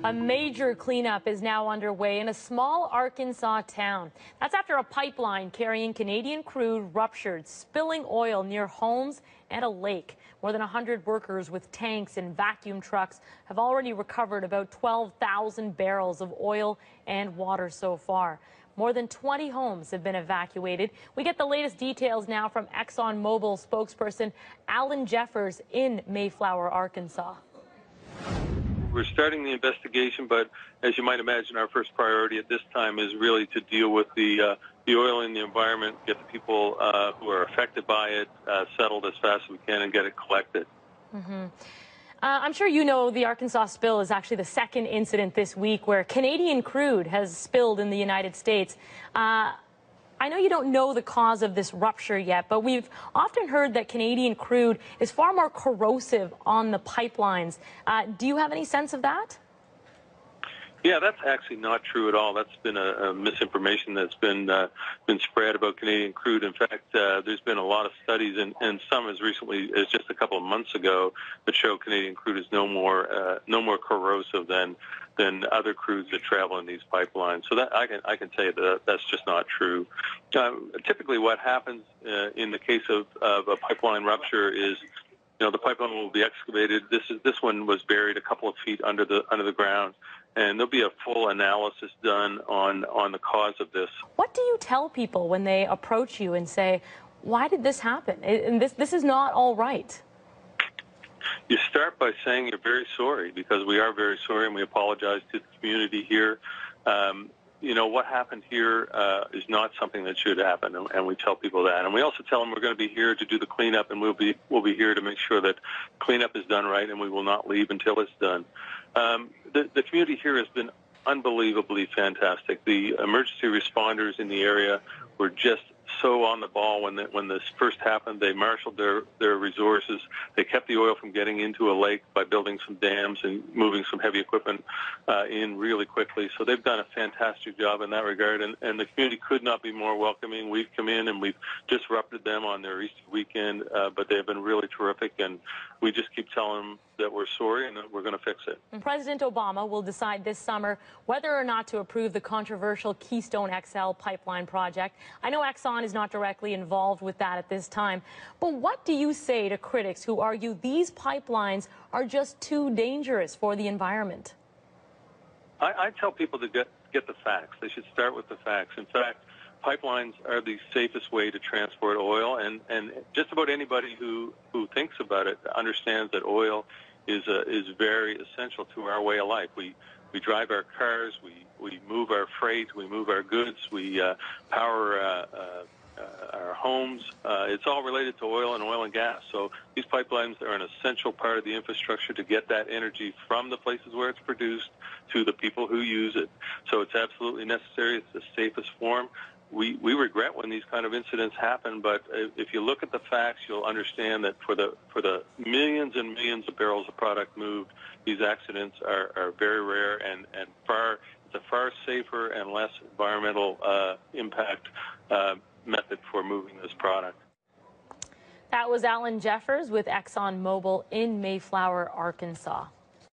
A major cleanup is now underway in a small Arkansas town. That's after a pipeline carrying Canadian crude ruptured, spilling oil near homes and a lake. More than 100 workers with tanks and vacuum trucks have already recovered about 12,000 barrels of oil and water so far. More than 20 homes have been evacuated. We get the latest details now from ExxonMobil spokesperson Alan Jeffers in Mayflower, Arkansas. We're starting the investigation, but as you might imagine, our first priority at this time is really to deal with the oil in the environment, get the people who are affected by it settled as fast as we can, and get it collected. I'm sure you know the Arkansas spill is actually the second incident this week where Canadian crude has spilled in the United States. I know you don't know the cause of this rupture yet, but we've often heard that Canadian crude is far more corrosive on the pipelines. Do you have any sense of that? Yeah, that's actually not true at all. That's been a misinformation that's been spread about Canadian crude. In fact, there's been a lot of studies, and some as recently as just a couple of months ago, that show Canadian crude is no more corrosive than other crudes that travel in these pipelines. So that I can tell you that that's just not true. Typically, what happens in the case of a pipeline rupture is, the pipeline will be excavated. This one was buried a couple of feet under the ground, and there'll be a full analysis done on the cause of this. What do you tell people when they approach you and say, "Why did this happen? And this is not all right"? You start by saying you're very sorry, because we are very sorry, and we apologize to the community here. What happened here is not something that should happen, and we tell people that. And we also tell them we're going to be here to do the cleanup, and we'll be here to make sure that cleanup is done right, and we will not leave until it's done. The community here has been unbelievably fantastic. The emergency responders in the area were just so on the ball when this first happened. They marshaled their resources. They kept the oil from getting into a lake by building some dams and moving some heavy equipment in really quickly. So they've done a fantastic job in that regard, and the community could not be more welcoming. We've come in and we've disrupted them on their Easter weekend, but they've been really terrific, and we just keep telling them that we're sorry and that we're going to fix it. President Obama will decide this summer whether or not to approve the controversial Keystone XL pipeline project. I know Exxon is not directly involved with that at this time, but what do you say to critics who argue these pipelines are just too dangerous for the environment? I tell people to get the facts. They should start with the facts. In fact, pipelines are the safest way to transport oil, and just about anybody who thinks about it understands that oil is very essential to our way of life. We drive our cars, we move our freight, we move our goods, we power our homes. It's all related to oil and gas. So these pipelines are an essential part of the infrastructure to get that energy from the places where it's produced to the people who use it. So it's absolutely necessary. It's the safest form. We regret when these kind of incidents happen, but if you look at the facts, you'll understand that for the millions and millions of barrels of product moved, these accidents are very rare, and it's a far safer and less environmental impact method for moving this product. That was Alan Jeffers with ExxonMobil in Mayflower, Arkansas.